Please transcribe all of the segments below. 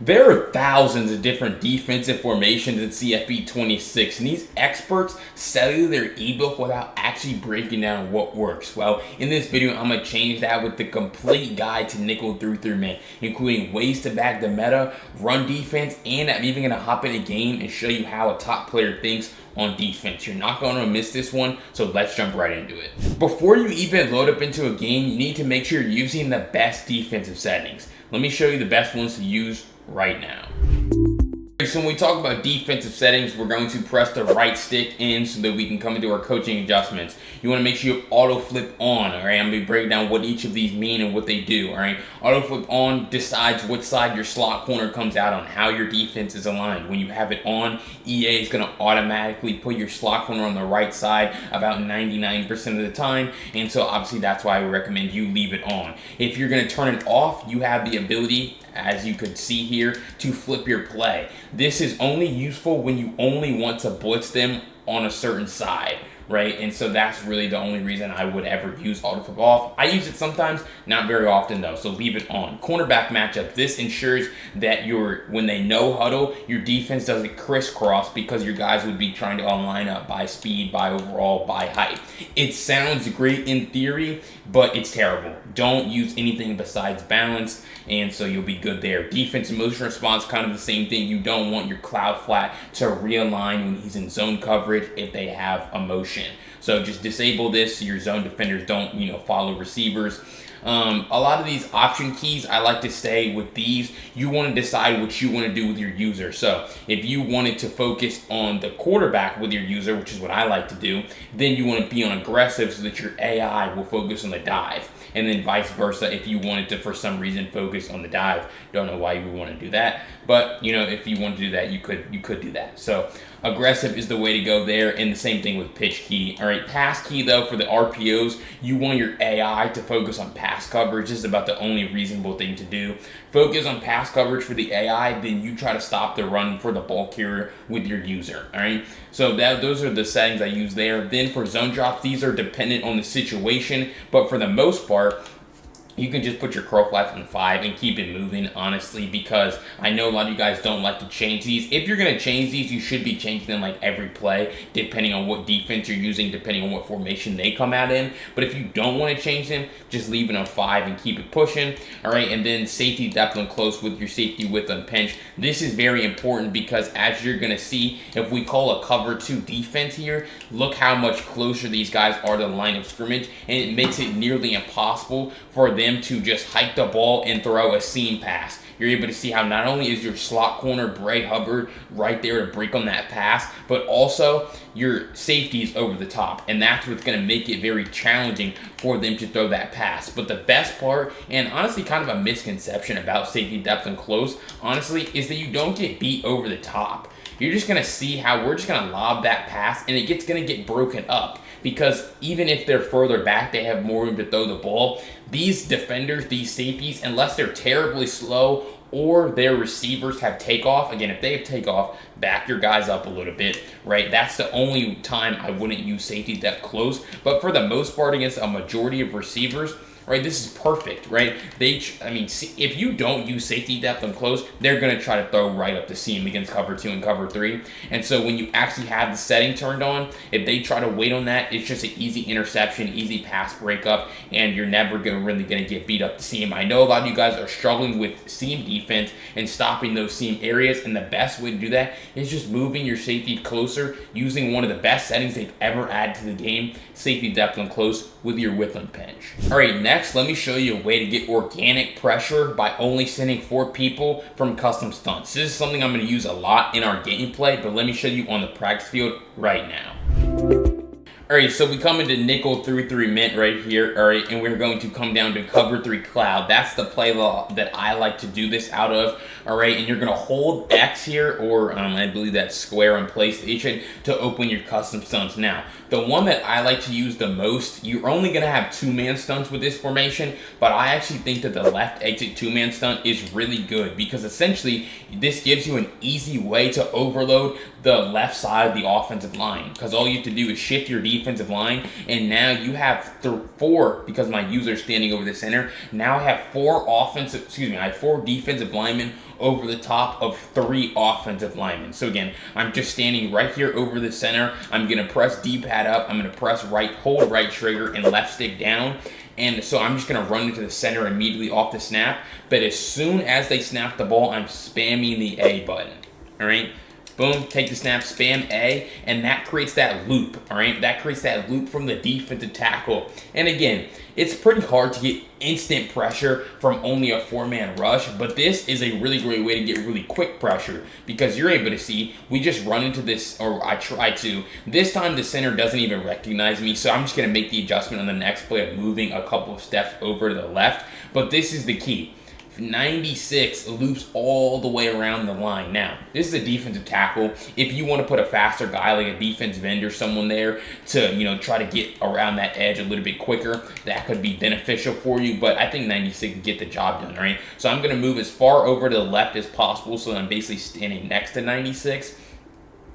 There are thousands of different defensive formations in CFB 26, and these experts sell you their ebook without actually breaking down what works. Well, in this video, I'm going to change that with the complete guide to nickel through man, including ways to back the meta, run defense, and I'm even going to hop in a game and show you how a top player thinks on defense. You're not going to miss this one, so let's jump right into it. Before you even load up into a game, you need to make sure you're using the best defensive settings. Let me show you the best ones to use right now. So when we talk about defensive settings, we're going to press the right stick in so that we can come into our coaching adjustments. You want to make sure you auto flip on, all right? I'm going to break down what each of these mean and what they do, all right? Auto flip on decides which side your slot corner comes out on, how your defense is aligned. When you have it on, EA is going to automatically put your slot corner on the right side about 99% of the time, and so obviously that's why I recommend you leave it on. If you're going to turn it off, you have the ability, as you could see here, to flip your play. This is only useful when you only want to blitz them on a certain side, right? And so that's really the only reason I would ever use auto flip off. I use it sometimes, not very often though, so leave it on. Cornerback matchup, this ensures that when they no huddle, your defense doesn't crisscross because your guys would be trying to line up by speed, by overall, by height. It sounds great in theory, but it's terrible. Don't use anything besides balance, and so you'll be good there. Defense and motion response, kind of the same thing. You don't want your cloud flat to realign when he's in zone coverage if they have a motion. So just disable this so your zone defenders don't, follow receivers. A lot of these option keys, I like to stay with these. You want to decide what you want to do with your user. So if you wanted to focus on the quarterback with your user, which is what I like to do, then you want to be on aggressive so that your AI will focus on the dive. And then vice versa if you wanted to, for some reason, focus on the dive. Don't know why you would want to do that, but if you want to do that, you could do that. So aggressive is the way to go there, and the same thing with pitch key. All right, pass key though, for the RPOs, you want your AI to focus on pass coverage. This is about the only reasonable thing to do. Focus on pass coverage for the AI, then you try to stop the run for the ball carrier with your user. All right, so those are the settings I use there. Then for zone drops, these are dependent on the situation, but for the most part, you can just put your curl flats on 5 and keep it moving, honestly, because I know a lot of you guys don't like to change these. If you're going to change these, you should be changing them like every play, depending on what defense you're using, depending on what formation they come out in. But if you don't want to change them, just leave it on 5 and keep it pushing. All right, and then safety depth and close with your safety width on pinch. This is very important because as you're going to see, if we call a cover 2 defense here, look how much closer these guys are to the line of scrimmage, and it makes it nearly impossible for them to just hike the ball and throw a seam pass. You're able to see how not only is your slot corner Bray Hubbard right there to break on that pass, but also your safety is over the top, and that's what's going to make it very challenging for them to throw that pass. But the best part, and honestly kind of a misconception about safety depth and close, honestly, is that you don't get beat over the top. You're just going to see how we're just going to lob that pass, and it's going to get broken up. Because even if they're further back, they have more room to throw the ball. These defenders, these safeties, unless they're terribly slow or their receivers have takeoff, again, if they have takeoff, back your guys up a little bit, right? That's the only time I wouldn't use safety depth close. But for the most part, against a majority of receivers, right, this is perfect, right? If you don't use safety depth and close, they're going to try to throw right up the seam against cover 2 and cover 3. And so when you actually have the setting turned on, if they try to wait on that, it's just an easy interception, easy pass breakup, and you're never really going to get beat up the seam. I know a lot of you guys are struggling with seam defense and stopping those seam areas, and the best way to do that is just moving your safety closer, using one of the best settings they've ever added to the game, safety depth and close with your width and pinch. All right, next, let me show you a way to get organic pressure by only sending 4 people from custom stunts. This is something I'm going to use a lot in our gameplay, but let me show you on the practice field right now. All right, so we come into nickel through 3 mint right here, all right, and we're going to come down to cover 3 cloud. That's the play law that I like to do this out of, all right, and you're going to hold X here, or I believe that's square on PlayStation, to open your custom stunts. Now, the one that I like to use the most, you're only going to have 2-man stunts with this formation, but I actually think that the left exit 2-man stunt is really good because essentially this gives you an easy way to overload the left side of the offensive line, because all you have to do is shift your defensive line, and now you have 4, because my user is standing over the center. Now I have 4 defensive linemen over the top of 3 offensive linemen. So again, I'm just standing right here over the center. I'm gonna press D-pad up. I'm gonna press hold right trigger and left stick down. And so I'm just going to run into the center immediately off the snap. But as soon as they snap the ball, I'm spamming the A button. All right. Boom, take the snap, spam A, and that creates that loop, all right? That creates that loop from the defensive tackle. And again, it's pretty hard to get instant pressure from only a 4-man rush, but this is a really great way to get really quick pressure, because you're able to see, we just run into this, or I try to. This time the center doesn't even recognize me, so I'm just gonna make the adjustment on the next play of moving a couple of steps over to the left, but this is the key. 96 loops all the way around the line. Now, this is a defensive tackle. If you want to put a faster guy like a defensive end or someone there to, try to get around that edge a little bit quicker, that could be beneficial for you, but I think 96 can get the job done, right? So I'm going to move as far over to the left as possible, so I'm basically standing next to 96.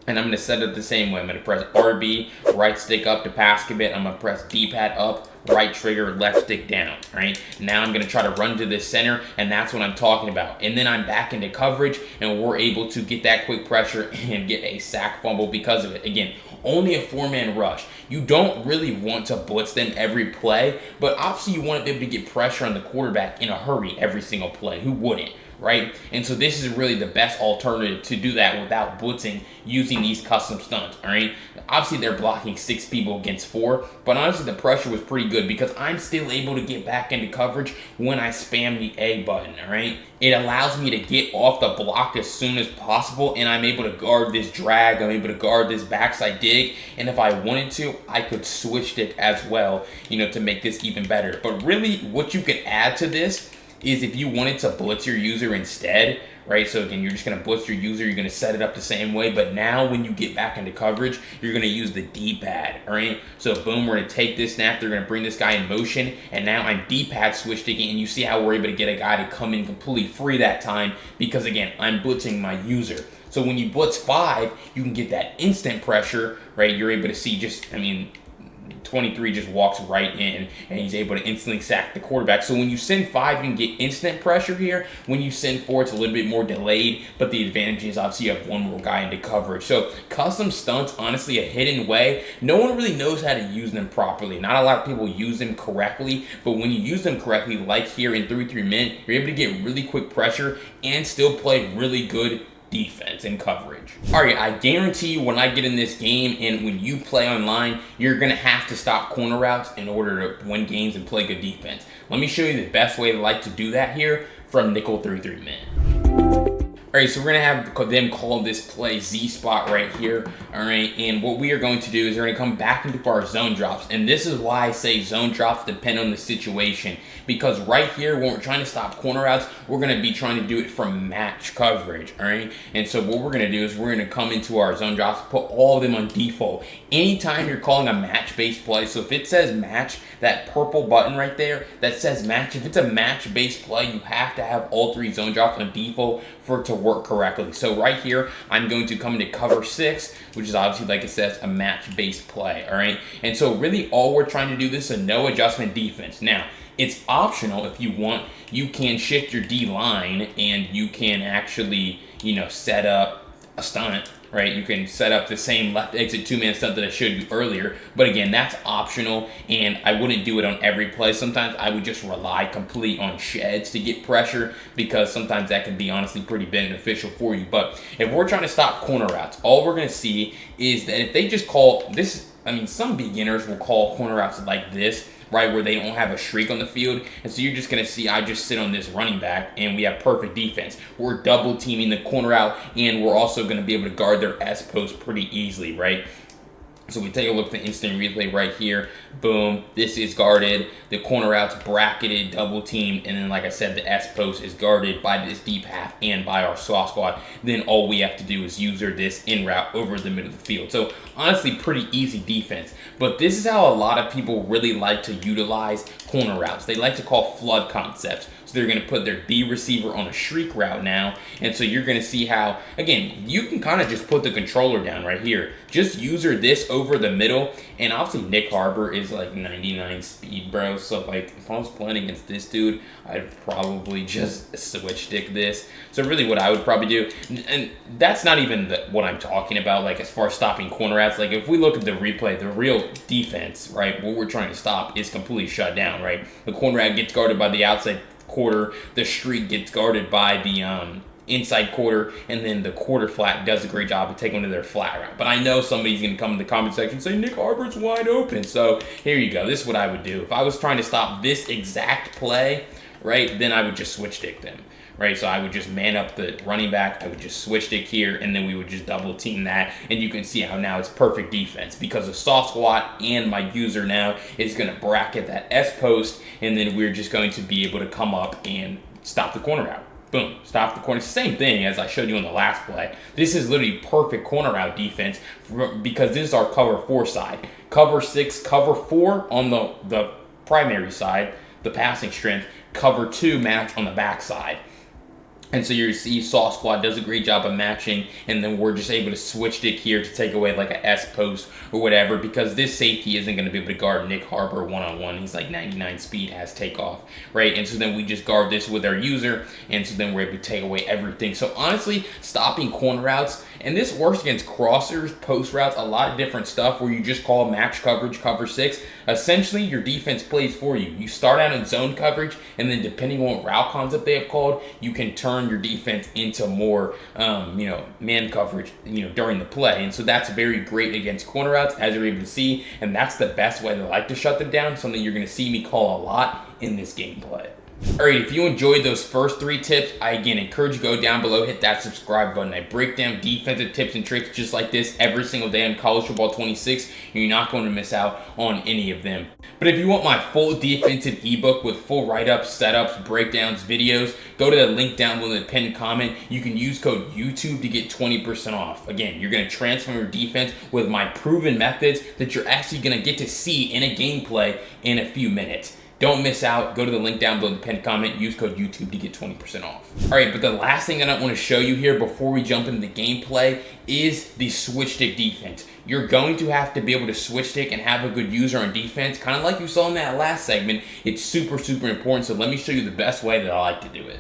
And I'm going to set it the same way. I'm going to press RB, right stick up to pass commit. I'm going to press D-pad up, right trigger, left stick down, right? Now I'm going to try to run to the center, and that's what I'm talking about. And then I'm back into coverage, and we're able to get that quick pressure and get a sack fumble because of it. Again, only a 4-man rush. You don't really want to blitz them every play, but obviously you want to be able to get pressure on the quarterback in a hurry every single play. Who wouldn't? Right? And so this is really the best alternative to do that without blitzing using these custom stunts, all right? Obviously, they're blocking 6 people against 4, but honestly, the pressure was pretty good because I'm still able to get back into coverage when I spam the A button, all right? It allows me to get off the block as soon as possible, and I'm able to guard this drag, I'm able to guard this backside dig, and if I wanted to, I could switch it as well, to make this even better. But really, what you could add to this is if you wanted to blitz your user instead, right? So again, you're just going to blitz your user, you're going to set it up the same way, but now when you get back into coverage, you're going to use the D-pad, all right? So boom, we're going to take this snap, they're going to bring this guy in motion, and now I'm D-pad switched again, and you see how we're able to get a guy to come in completely free that time because again, I'm blitzing my user. So when you blitz 5, you can get that instant pressure, right? You're able to see 23 just walks right in, and he's able to instantly sack the quarterback. So when you send 5, you can get instant pressure here. When you send 4, it's a little bit more delayed, but the advantage is obviously you have one more guy into coverage. So custom stunts, honestly, a hidden way. No one really knows how to use them properly. Not a lot of people use them correctly, but when you use them correctly, like here in 3-3-min, you're able to get really quick pressure and still play really good defense and coverage. All right, I guarantee you when I get in this game and when you play online, you're gonna have to stop corner routes in order to win games and play good defense. Let me show you the best way to do that here from nickel 3-3-min. All right, so we're gonna have them call this play Z spot right here. All right, and what we are going to do is we're gonna come back into our zone drops, and this is why I say zone drops depend on the situation, because right here when we're trying to stop corner routes, we're gonna be trying to do it from match coverage. All right, and so what we're gonna do is we're gonna come into our zone drops, put all of them on default. Anytime you're calling a match-based play, so if it says match, that purple button right there that says match, if it's a match-based play, you have to have all 3 zone drops on default for it to work correctly. So right here, I'm going to come into cover 6, which is obviously, like it says, a match-based play, all right? And so really all we're trying to do, this is a no adjustment defense. Now, it's optional if you want. You can shift your D-line and you can actually, set up a stunt, right? You can set up the same left exit 2-man stunt that I showed you earlier, but again, that's optional, and I wouldn't do it on every play. Sometimes I would just rely completely on sheds to get pressure, because sometimes that can be honestly pretty beneficial for you. But if we're trying to stop corner routes, all we're going to see is that if they just call this, some beginners will call corner routes like this, right, where they don't have a streak on the field. And so you're just going to see I just sit on this running back, and we have perfect defense. We're double teaming the corner out, and we're also going to be able to guard their S post pretty easily, right? So we take a look at the instant replay right here. Boom, this is guarded. The corner out's bracketed, double teamed, and then like I said, the S post is guarded by this deep half and by our soft squad. Then all we have to do is user this in route over the middle of the field. So honestly, pretty easy defense. But this is how a lot of people really like to utilize corner routes. They like to call flood concepts. So they're going to put their B receiver on a streak route now. And so you're going to see how, again, you can kind of just put the controller down right here. Just user this over the middle. And obviously Nick Harbor is like 99 speed, bro. So like if I was playing against this dude, I'd probably just switch stick this. So really what I would probably do, and that's not even what I'm talking about, like as far as stopping corner routes. Like if we look at the replay, the real defense, right, what we're trying to stop is completely shut down, right? The corner route gets guarded by the outside quarter, the streak gets guarded by the inside quarter, and then the quarter flat does a great job of taking to their flat route. But I know somebody's going to come in the comment section and say Nick Harbor's wide open. So here you go. This is what I would do. If I was trying to stop this exact play, right, then I would just switch stick them. Right, so I would just man up the running back, I would just switch stick here, and then we would just double team that, and you can see how now it's perfect defense because of soft squat, and my user now is going to bracket that S post, and then we're just going to be able to come up and stop the corner route. Boom, stop the corner. Same thing as I showed you on the last play. This is literally perfect corner route defense because this is our cover 4 side. Cover 6, cover 4 on the primary side, the passing strength, cover 2 match on the back side. And so you see Soft Squad does a great job of matching, and then we're just able to switch stick here to take away like a S post or whatever, because this safety isn't going to be able to guard Nick Harbor one-on-one. He's like 99 speed, has takeoff, right? And so then we just guard this with our user, and so then we're able to take away everything. So honestly, stopping corner routes, and this works against crossers, post routes, a lot of different stuff where you just call match coverage, cover 6. Essentially, your defense plays for you. You start out in zone coverage, and then depending on what route concept they have called, you can turn your defense into more, man coverage, during the play. And so that's very great against corner routes, as you're able to see, and that's the best way to like to shut them down, something you're going to see me call a lot in this gameplay. Alright, if you enjoyed those first 3 tips, I again encourage you to go down below, hit that subscribe button. I break down defensive tips and tricks just like this every single day on College Football 26, and you're not going to miss out on any of them. But if you want my full defensive ebook with full write-ups, setups, breakdowns, videos, go to the link down below in the pinned comment. You can use code YouTube to get 20% off. Again, you're going to transform your defense with my proven methods that you're actually going to get to see in a gameplay in a few minutes. Don't miss out. Go to the link down below in the pinned comment. Use code YouTube to get 20% off. All right, but the last thing that I want to show you here before we jump into the gameplay is the switch stick defense. You're going to have to be able to switch stick and have a good user on defense, kind of like you saw in that last segment. It's super, super important. So let me show you the best way that I like to do it.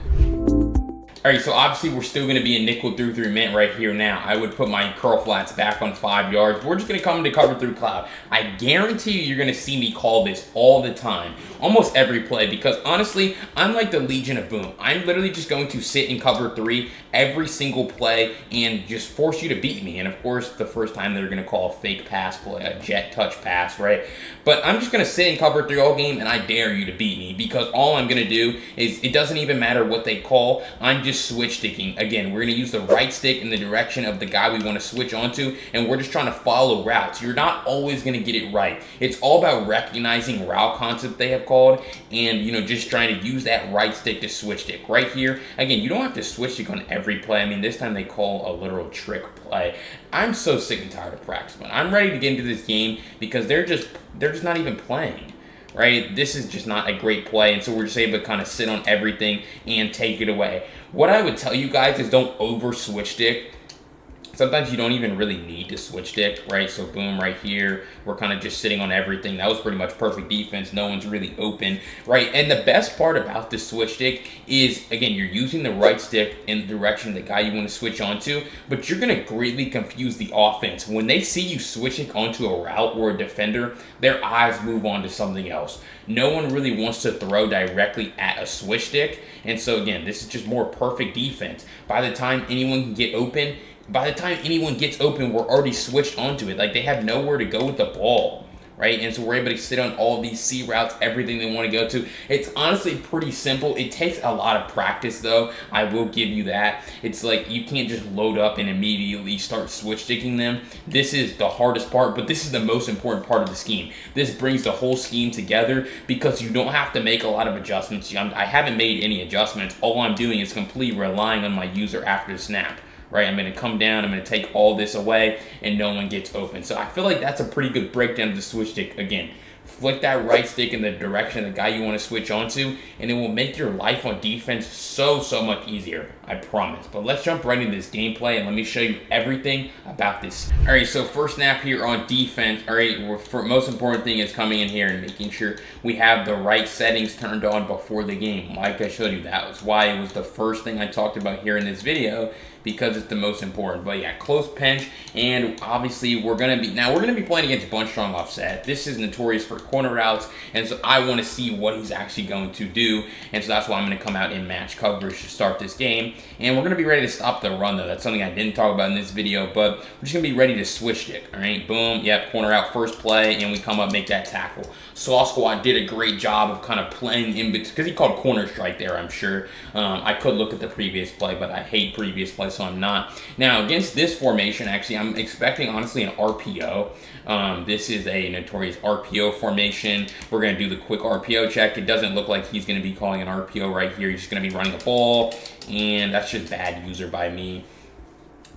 All right, so obviously we're still going to be in nickel through 3 man right here now. I would put my curl flats back on 5 yards. We're just going to come into cover 3 cloud. I guarantee you, you're going to see me call this all the time, almost every play, because honestly, I'm like the Legion of Boom. I'm literally just going to sit in cover 3 every single play and just force you to beat me. And of course, the first time they're going to call a fake pass play, a jet touch pass, right? But I'm just going to sit in cover 3 all game, and I dare you to beat me, because all I'm going to do is, it doesn't even matter what they call, I'm just switch sticking. Again, we're going to use the right stick in the direction of the guy we want to switch onto, and we're just trying to follow routes. You're not always going to get it right. It's all about recognizing route concept they have called, and just trying to use that right stick to switch stick. Right here, again, you don't have to switch stick on every play. I mean, this time they call a literal trick play. I'm so sick and tired of practice, but I'm ready to get into this game because they're just not even playing. Right? This is just not a great play, and so we're just able to kind of sit on everything and take it away. What I would tell you guys is don't over switch stick. Sometimes you don't even really need to switch stick, right? So boom, right here, we're kind of just sitting on everything. That was pretty much perfect defense. No one's really open, right? And the best part about the switch stick is, again, you're using the right stick in the direction the guy you want to switch onto, but you're going to greatly confuse the offense. When they see you switching onto a route or a defender, their eyes move on to something else. No one really wants to throw directly at a switch stick. And so again, this is just more perfect defense. By the time anyone gets open, we're already switched onto it. Like, they have nowhere to go with the ball, right? And so we're able to sit on all these C routes, everything they want to go to. It's honestly pretty simple. It takes a lot of practice, though. I will give you that. It's like you can't just load up and immediately start switch sticking them. This is the hardest part, but this is the most important part of the scheme. This brings the whole scheme together because you don't have to make a lot of adjustments. I haven't made any adjustments. All I'm doing is completely relying on my user after the snap. Right, I'm going to come down, I'm going to take all this away, and no one gets open. So I feel like that's a pretty good breakdown of the switch stick. Again, flick that right stick in the direction of the guy you want to switch onto, and it will make your life on defense so much easier, I promise. But let's jump right into this gameplay and let me show you everything about this. All right, so first snap here on defense. All right, for most important thing is coming in here and making sure we have the right settings turned on before the game. Like I showed you, that was why it was the first thing I talked about here in this video, because it's the most important. But yeah, close pinch, and obviously we're gonna be playing against bunch strong offset. This is notorious for corner routes, and so I want to see what he's actually going to do, and so that's why I'm going to come out in match coverage to start this game. And we're going to be ready to stop the run, though. That's something I didn't talk about in this video, but we're just going to be ready to switch stick. All right, boom, yep, corner out first play, and we come up, make that tackle. Saw Squad did a great job of kind of playing in between, because he called corner strike there, I'm sure. I could look at the previous play, but I hate previous play, so I'm not. Now, against this formation, actually, I'm expecting, honestly, an RPO. This is a notorious RPO formation. We're going to do the quick RPO check. It doesn't look like he's going to be calling an RPO right here. He's just going to be running the ball, and that's just bad user by me.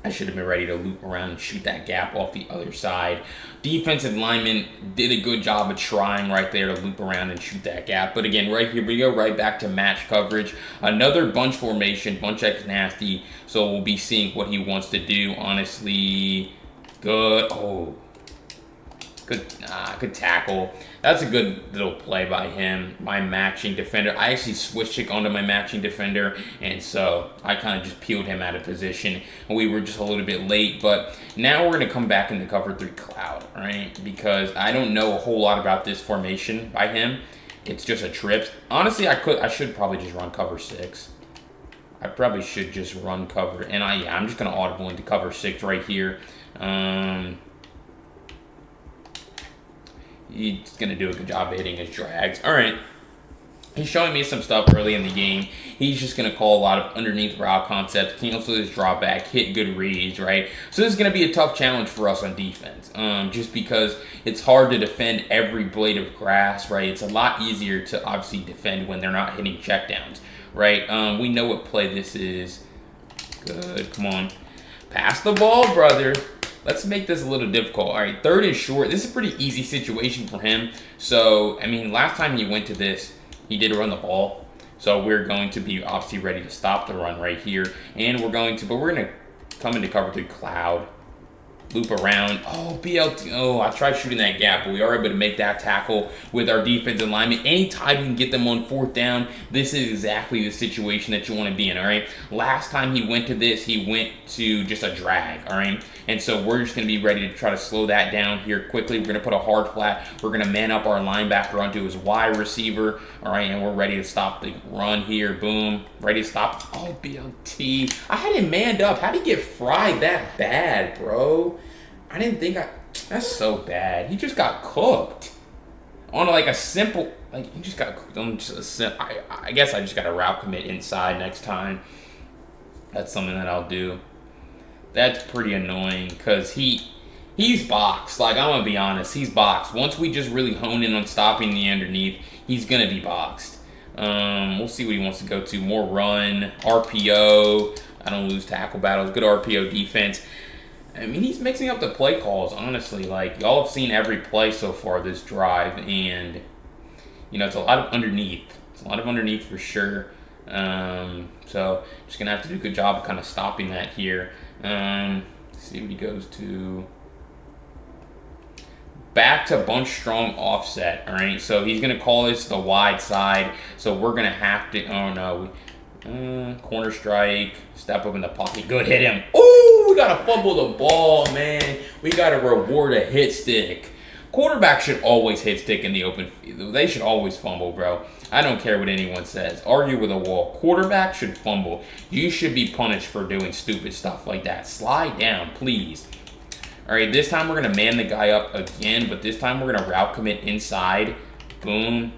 I should have been ready to loop around and shoot that gap off the other side. Defensive lineman did a good job of trying right there to loop around and shoot that gap. But again, right here we go right back to match coverage. Another bunch formation. Bunch X nasty. So we'll be seeing what he wants to do. Honestly, good. Oh, good tackle. That's a good little play by him. My matching defender. I actually switched it onto my matching defender, and so I kind of just peeled him out of position. And we were just a little bit late, but now we're going to come back into cover 3 cloud, right? Because I don't know a whole lot about this formation by him. It's just a trip. Honestly, I should probably just run cover 6. I probably should just run cover, and I'm just going to audible into cover 6 right here. He's going to do a good job of hitting his drags. All right. He's showing me some stuff early in the game. He's just going to call a lot of underneath route concepts, cancel his drop back, hit good reads, right? So this is going to be a tough challenge for us on defense, just because it's hard to defend every blade of grass, right? It's a lot easier to obviously defend when they're not hitting checkdowns, right? We know what play this is. Good. Come on. Pass the ball, brother. Let's make this a little difficult. All right, third and short. This is a pretty easy situation for him. So, I mean, last time he went to this, he did run the ball. So we're going to be obviously ready to stop the run right here. And we're going to come into cover 3 cloud. Loop around. Oh, BLT. Oh, I tried shooting that gap, but we are able to make that tackle with our defensive lineman. Anytime we can get them on 4th down, this is exactly the situation that you want to be in, all right? Last time he went to this, he went to just a drag, all right? And so we're just going to be ready to try to slow that down here quickly. We're going to put a hard flat. We're going to man up our linebacker onto his wide receiver, all right? And we're ready to stop the run here. Boom. Ready to stop. Oh, BLT. I had him manned up. How did he get fried that bad, bro? I didn't think that's so bad. He just got cooked on like a simple, like he just got cooked on just I guess I just got to route commit inside next time. That's something that I'll do. That's pretty annoying because he's boxed. Like, I'm going to be honest, he's boxed. Once we just really hone in on stopping the underneath, he's going to be boxed. We'll see what he wants to go to. More run, RPO. I don't lose tackle battles. Good RPO defense. I mean, he's mixing up the play calls, honestly. Like, y'all have seen every play so far this drive, and, you know, it's a lot of underneath. It's a lot of underneath for sure. So, just going to have to do a good job of kind of stopping that here. See what he goes to. Back to bunch strong offset, all right? So, he's going to call this the wide side. So, we're going to have to, oh, no, corner strike, step up in the pocket, good, hit him. Ooh, we gotta fumble the ball, man. We gotta reward a hit stick. Quarterback should always hit stick in the open field. They should always fumble, bro. I don't care what anyone says. Argue with a wall. Quarterback should fumble. You should be punished for doing stupid stuff like that. Slide down, please. All right, this time we're gonna man the guy up again, but this time we're gonna route commit inside. Boom.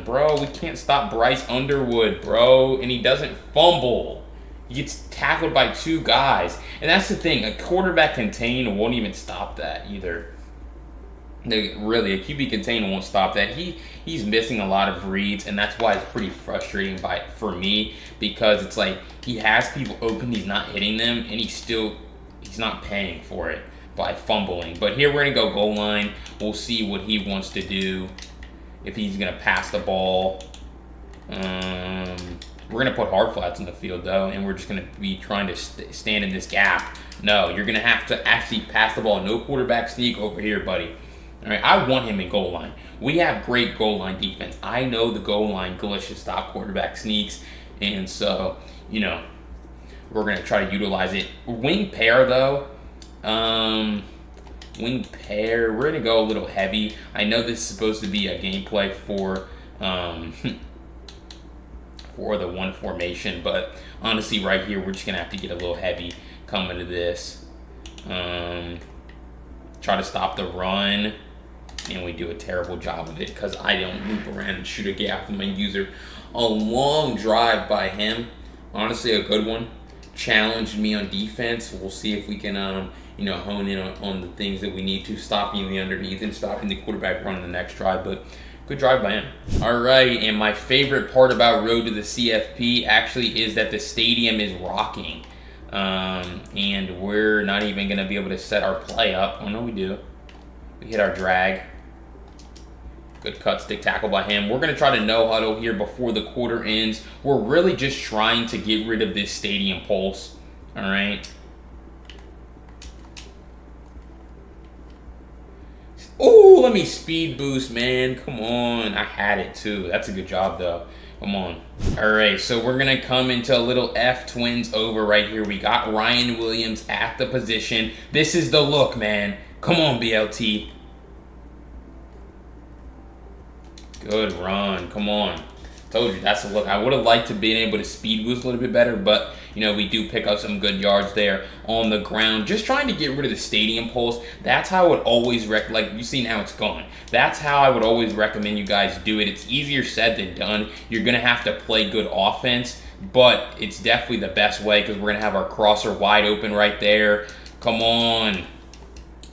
Bro, we can't stop Bryce Underwood, bro. And he doesn't fumble. He gets tackled by 2 guys. And that's the thing. A quarterback contain won't even stop that either. Really, a QB contain won't stop that. He's missing a lot of reads, and that's why it's pretty frustrating for me, because it's like he has people open, he's not hitting them, and he's not paying for it. by fumbling. But here we're gonna go goal line. We'll see what he wants to do. If he's gonna pass the ball. We're gonna put hard flats in the field though, and we're just gonna be trying to stand in this gap. No, you're gonna have to actually pass the ball. No quarterback sneak over here, buddy. All right, I want him in goal line. We have great goal line defense. I know the goal line glitch should stop quarterback sneaks, and so, you know, we're gonna try to utilize it. Wing pair though, wing pair, we're gonna go a little heavy. I know this is supposed to be a gameplay for for the one formation, but honestly right here we're just gonna have to get a little heavy coming to this. Try to stop the run, and we do a terrible job of it because I don't loop around and shoot a gap with my user. A long drive by him, honestly a good one. Challenged me on defense. We'll see if we can you know, hone in on the things that we need to, stopping the underneath and stopping the quarterback run in the next drive, but good drive by him. All right, and my favorite part about Road to the CFP actually is that the stadium is rocking. And we're not even gonna be able to set our play up. Oh no, we do. We hit our drag. Good cut stick tackle by him. We're gonna try to no huddle here before the quarter ends. We're really just trying to get rid of this stadium pulse. All right. Oh, let me speed boost, man. Come on. I had it too. That's a good job though. Come on. All right, so we're gonna come into a little F twins over right here. We got Ryan Williams at the position. This is the look, man. Come on, BLT. Good run, come on. Told you, that's the look. I would have liked to been able to speed boost a little bit better, but you know, we do pick up some good yards there on the ground. Just trying to get rid of the stadium pulse. That's how I would always like you see now it's gone. That's how I would always recommend you guys do it. It's easier said than done. You're gonna have to play good offense, but it's definitely the best way because we're gonna have our crosser wide open right there. Come on.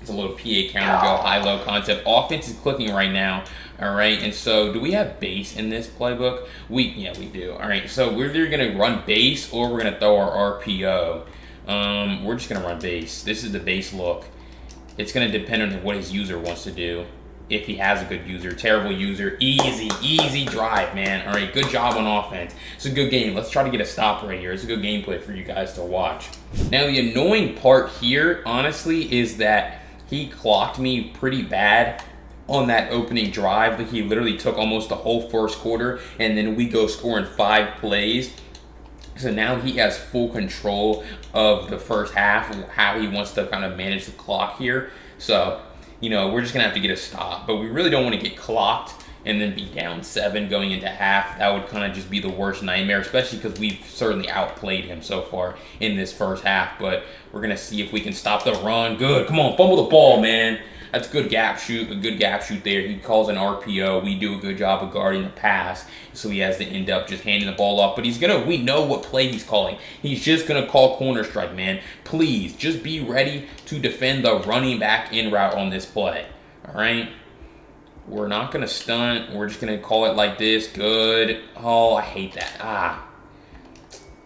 It's a little PA counter go, high-low concept. Offense is clicking right now. All right, and so do we have base in this playbook? Yeah, we do. All right, so we're either gonna run base or we're gonna throw our RPO. We're just gonna run base. This is the base look. It's gonna depend on what his user wants to do. If he has a good user, terrible user, easy drive, man. All right, good job on offense. It's a good game. Let's try to get a stop right here. It's a good gameplay for you guys to watch. Now, the annoying part here, honestly, is that he clocked me pretty bad on that opening drive. He literally took almost the whole first quarter, and then we go scoring 5 plays. So now he has full control of the first half, how he wants to kind of manage the clock here. So, you know, we're just gonna have to get a stop, but we really don't want to get clocked and then be down 7 going into half. That would kind of just be the worst nightmare, especially because we've certainly outplayed him so far in this first half. But we're gonna see if we can stop the run. Good, come on, fumble the ball, man. That's a good gap shoot, there. He calls an RPO. We do a good job of guarding the pass, so he has to end up just handing the ball off. But we know what play he's calling. He's just gonna call corner strike, man. Please, just be ready to defend the running back in route on this play, all right? We're not gonna stunt. We're just gonna call it like this. Good. Oh, I hate that.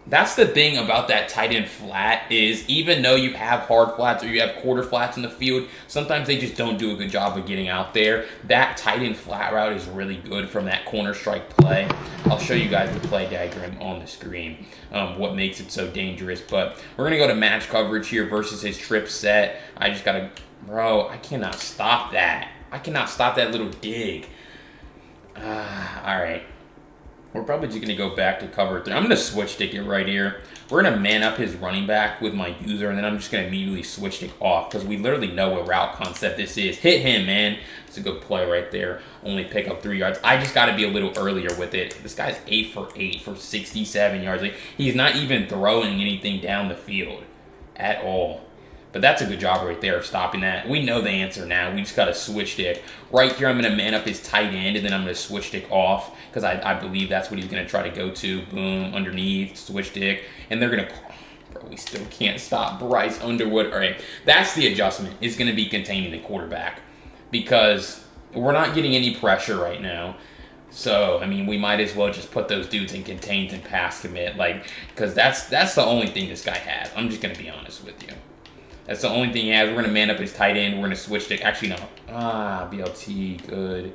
That's the thing about that tight end flat is even though you have hard flats or you have quarter flats in the field, sometimes they just don't do a good job of getting out there. That tight end flat route is really good from that corner strike play. I'll show you guys the play diagram on the screen, what makes it so dangerous. But we're going to go to match coverage here versus his trip set. I just got to, bro, I cannot stop that. I cannot stop that little dig. All right. We're probably just going to go back to cover 3. I'm going to switch stick it right here. We're going to man up his running back with my user, and then I'm just going to immediately switch stick off because we literally know what route concept this is. Hit him, man. It's a good play right there. Only pick up 3 yards. I just got to be a little earlier with it. This guy's 8 for 8 for 67 yards. Like, he's not even throwing anything down the field at all. But that's a good job right there of stopping that. We know the answer now. We just got to switch stick. Right here, I'm going to man up his tight end, and then I'm going to switch stick off because I believe that's what he's going to try to go to. Boom, underneath, switch stick. And they're going to... Bro, we still can't stop Bryce Underwood. All right, that's the adjustment. It's going to be containing the quarterback because we're not getting any pressure right now. So, I mean, we might as well just put those dudes in contains and pass commit. Like, because that's the only thing this guy has. I'm just going to be honest with you. That's the only thing he has. We're going to man up his tight end. We're going to switch stick. Actually, no. BLT, good.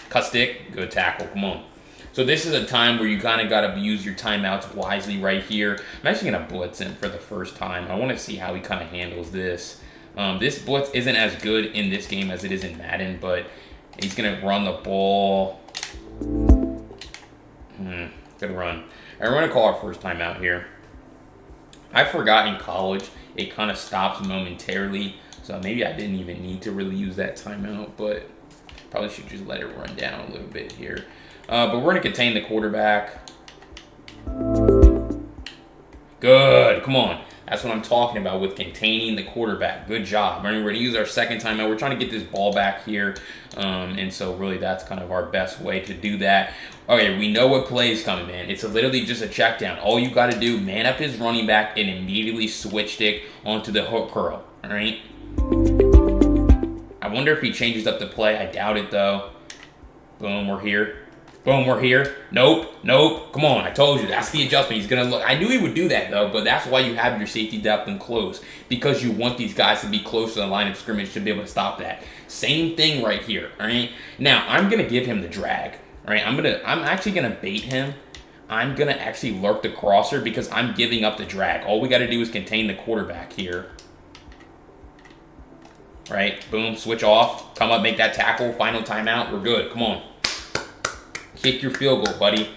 Cut stick, good tackle. Come on. So this is a time where you kind of got to use your timeouts wisely right here. I'm actually going to blitz him for the first time. I want to see how he kind of handles this. This blitz isn't as good in this game as it is in Madden, but he's going to run the ball. Good run. All right, we're going to call our first timeout here. I forgot in college it kind of stops momentarily, so maybe I didn't even need to really use that timeout, but probably should just let it run down a little bit here. But we're going to contain the quarterback. Good. Come on. That's what I'm talking about with containing the quarterback. Good job. I mean, we're going to use our second timeout. We're trying to get this ball back here. And so really that's kind of our best way to do that. Okay, we know what play is coming, man. It's literally just a check down. All you got to do, man up his running back and immediately switch stick onto the hook curl. All right? I wonder if he changes up the play. I doubt it, though. Boom, we're here. Boom, we're here. Nope, nope. Come on, I told you. That's the adjustment. He's going to look. I knew he would do that, though, but that's why you have your safety depth and close, because you want these guys to be close to the line of scrimmage to be able to stop that. Same thing right here, all right? Now, I'm going to give him the drag, all right? I'm actually going to bait him. I'm going to actually lurk the crosser because I'm giving up the drag. All we got to do is contain the quarterback here. Right? Boom, switch off. Come up, make that tackle. Final timeout. We're good. Come on. Kick your field goal, buddy.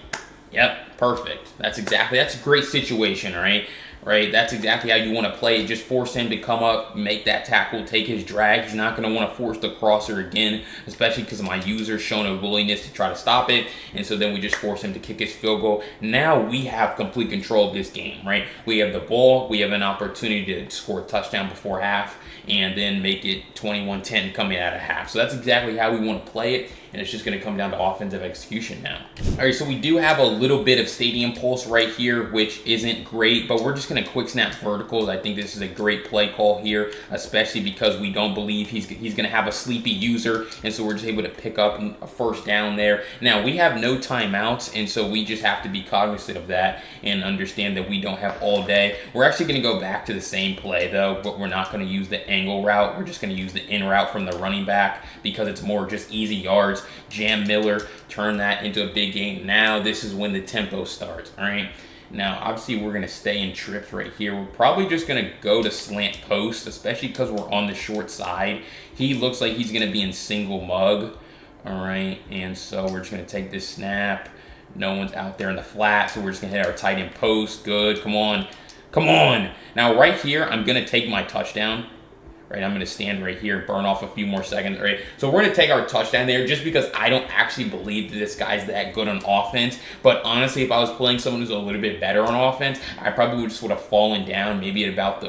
Yep, perfect. That's a great situation, all right? Right? That's exactly how you want to play it. Just force him to come up, make that tackle, take his drag. He's not going to want to force the crosser again, especially because my user's shown a willingness to try to stop it. And so then we just force him to kick his field goal. Now we have complete control of this game, right? We have the ball. We have an opportunity to score a touchdown before half and then make it 21-10 coming out of half. So that's exactly how we want to play it. And it's just going to come down to offensive execution now. All right, so we do have a little bit of stadium pulse right here, which isn't great, but we're just going to quick snap verticals. I think this is a great play call here, especially because we don't believe he's going to have a sleepy user, and so we're just able to pick up a first down there. Now, we have no timeouts, and so we just have to be cognizant of that and understand that we don't have all day. We're actually going to go back to the same play, though, but we're not going to use the angle route. We're just going to use the in route from the running back because it's more just easy yards. Jam Miller, turn that into a big game. Now this is when the tempo starts, all right? Now, obviously, we're going to stay in trips right here. We're probably just going to go to slant post, especially because we're on the short side. He looks like he's going to be in single mug, all right? And so we're just going to take this snap. No one's out there in the flat, so we're just going to hit our tight end post. Good, come on. Come on. Now, right here, I'm going to take my touchdown. Right, I'm going to stand right here, burn off a few more seconds, right? So we're going to take our touchdown there just because I don't actually believe that this guy's that good on offense. But honestly, if I was playing someone who's a little bit better on offense, I probably would have fallen down maybe at about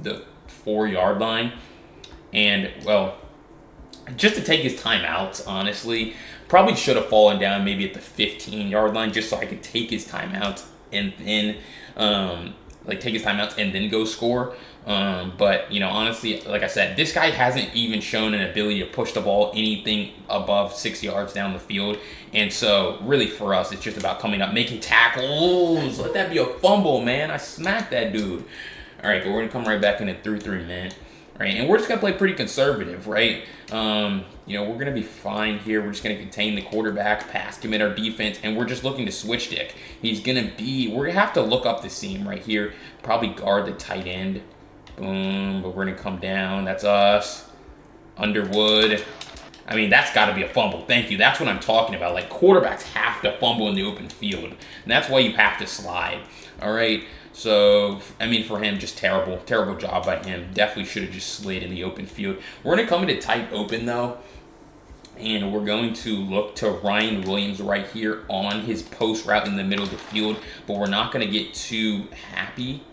the 4-yard line. And, well, just to take his timeouts, honestly, probably should have fallen down maybe at the 15-yard line just so I could take his timeouts and then, take his timeouts and then go score. But, you know, honestly, like I said, this guy hasn't even shown an ability to push the ball anything above 6 yards down the field. And so, really, for us, it's just about coming up, making tackles. Let that be a fumble, man. I smacked that dude. All right, but we're going to come right back in at 3-3, man. Right, and we're just going to play pretty conservative, right? You know, we're going to be fine here. We're just going to contain the quarterback, pass commit our defense, and we're just looking to switch stick. We're going to have to look up the seam right here, probably guard the tight end. Boom, but we're going to come down. That's us. Underwood. I mean, that's got to be a fumble. Thank you. That's what I'm talking about. Like, quarterbacks have to fumble in the open field, and that's why you have to slide. All right, so, I mean, for him, just terrible job by him. Definitely should have just slid in the open field. We're going to come into tight open, though, and we're going to look to Ryan Williams right here on his post route in the middle of the field, but we're not going to get too happy.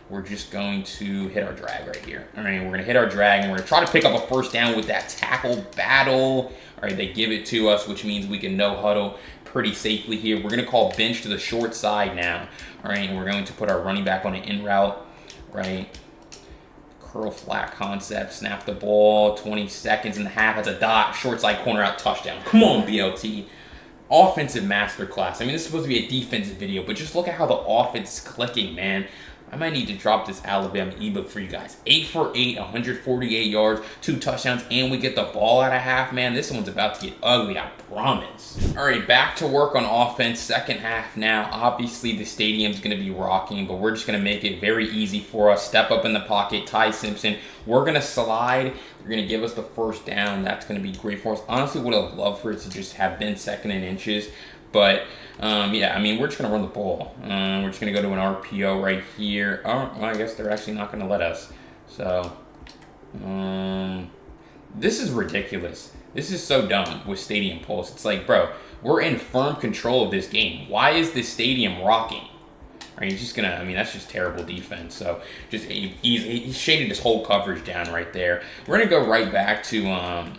We're just going to hit our drag right here. All right, we're going to hit our drag, and we're going to try to pick up a first down with that tackle battle. All right, they give it to us, which means we can no huddle pretty safely here. We're going to call bench to the short side now. All right, and we're going to put our running back on an in route, right? Curl flat concept, snap the ball, 20 seconds and a half as a dot, short side corner out, touchdown. Come on, BLT. Offensive masterclass. I mean, this is supposed to be a defensive video, but just look at how the offense is clicking, man. I might need to drop this Alabama ebook for you guys. 8 for 8, 148 yards, 2 touchdowns, and we get the ball out of half, man. This one's about to get ugly, I promise. All right, back to work on offense. Second half now. Obviously, the stadium's going to be rocking, but we're just going to make it very easy for us. Step up in the pocket, Ty Simpson. We're going to slide. They're going to give us the first down. That's going to be great for us. Honestly, what I'd love for it to just have been second and inches. But, yeah, I mean, we're just going to run the ball. We're just going to go to an RPO right here. Oh, well, I guess they're actually not going to let us. So, this is ridiculous. This is so dumb with Stadium Pulse. It's like, bro, we're in firm control of this game. Why is this stadium rocking? Right, he's just going to, I mean, that's just terrible defense. So, just he shaded his whole coverage down right there. We're going to go right back to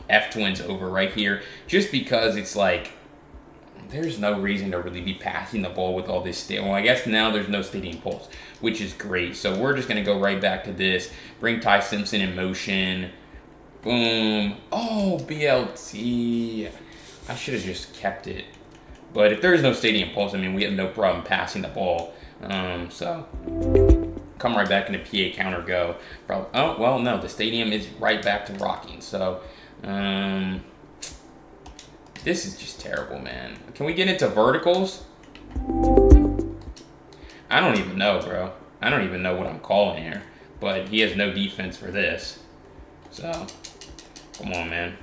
F-Twins over right here just because it's like, there's no reason to really be passing the ball with all this stadium. Well, I guess now there's no Stadium Pulse, which is great. So we're just going to go right back to this. Bring Ty Simpson in motion. Boom. Oh, BLT. I should have just kept it. But if there's no Stadium Pulse, I mean, we have no problem passing the ball. So come right back into PA counter go. Probably, oh, well, no, the stadium is right back to rocking. So, this is just terrible, man. Can we get into verticals? I don't even know, bro. I don't even know what I'm calling here. But he has no defense for this. So, come on, man.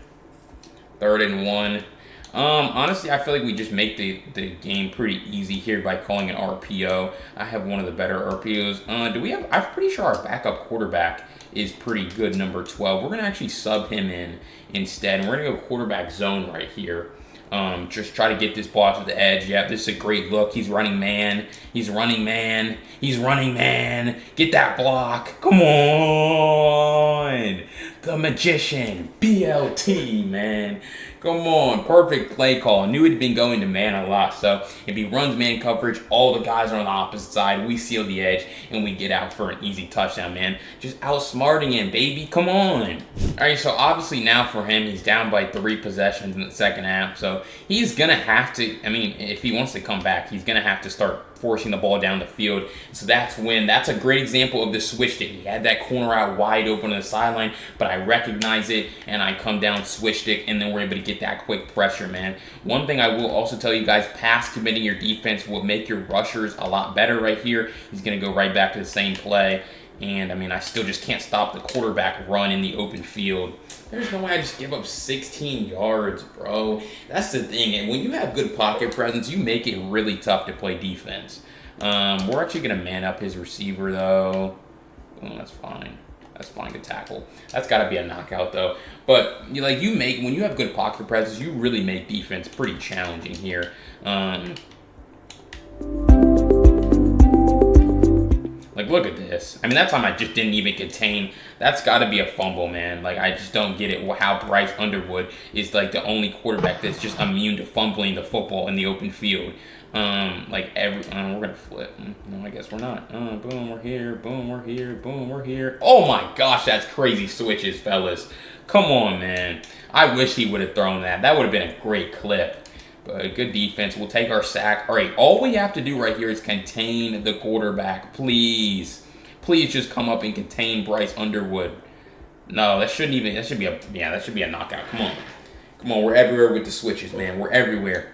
3rd and 1. Honestly, I feel like we just make the game pretty easy here by calling an RPO. I have one of the better RPOs. Do we have... I'm pretty sure our backup quarterback is pretty good, number 12. We're going to actually sub him in instead. And we're going to go quarterback zone right here. Just try to get this ball to the edge. Yeah, this is a great look. He's running man. He's running man. He's running man. Get that block. Come on. The magician. BLT, man. Come on, perfect play call. I knew he'd been going to man a lot, so if he runs man coverage, all the guys are on the opposite side. We seal the edge, and we get out for an easy touchdown, man. Just outsmarting him, baby. Come on. All right, so obviously now for him, he's down by 3 possessions in the second half, so he's going to have to, I mean, if he wants to come back, he's going to have to start forcing the ball down the field. So that's a great example of the switch stick. He had that corner out wide open on the sideline, but I recognize it and I come down switch stick, and then we're able to get that quick pressure, man. One thing I will also tell you guys, pass committing your defense will make your rushers a lot better right here. He's going to go right back to the same play. And, I mean, I still just can't stop the quarterback run in the open field. There's no way I just give up 16 yards, bro. That's the thing. And when you have good pocket presence, you make it really tough to play defense. We're actually going to man up his receiver, though. Oh, that's fine. That's fine to tackle. That's got to be a knockout, though. But, when you have good pocket presence, you really make defense pretty challenging here. Look at this. I mean, that time I just didn't even contain. That's got to be a fumble, man. I just don't get it. How Bryce Underwood is, the only quarterback that's just immune to fumbling the football in the open field. We're going to flip. No, I guess we're not. Boom, we're here. Boom, we're here. Boom, we're here. Oh, my gosh, that's crazy switches, fellas. Come on, man. I wish he would have thrown that. That would have been a great clip. But good defense. We'll take our sack. All right, all we have to do right here is contain the quarterback. Please. Please just come up and contain Bryce Underwood. No, that should be a knockout. Come on. Come on, we're everywhere with the switches, man. We're everywhere.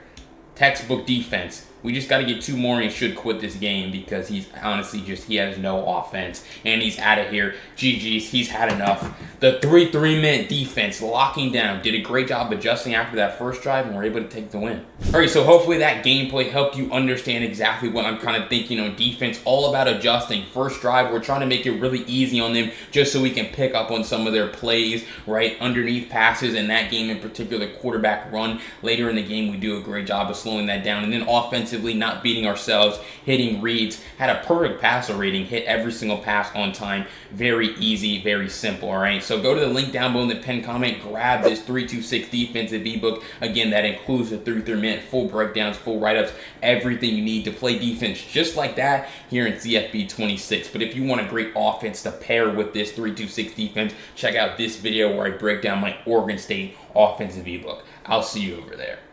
Textbook defense. We just got to get 2 more and he should quit this game because he's honestly he has no offense. And he's out of here. GG's, he's had enough. The 3-minute defense locking down. Did a great job adjusting after that first drive and we're able to take the win. All right, so hopefully that gameplay helped you understand exactly what I'm kind of thinking on defense. All about adjusting. First drive, we're trying to make it really easy on them just so we can pick up on some of their plays, right? Underneath passes in that game in particular, quarterback run. Later in the game, we do a great job of slowing that down. And then offensively, not beating ourselves, hitting reads, had a perfect passer rating, hit every single pass on time. Very easy, very simple, all right? So go to the link down below in the pinned comment, grab this 326 defensive ebook. Again, that includes the 3-minute full breakdowns, full write-ups, everything you need to play defense just like that here in CFB 26. But if you want a great offense to pair with this 326 defense, check out this video where I break down my Oregon State offensive ebook. I'll see you over there.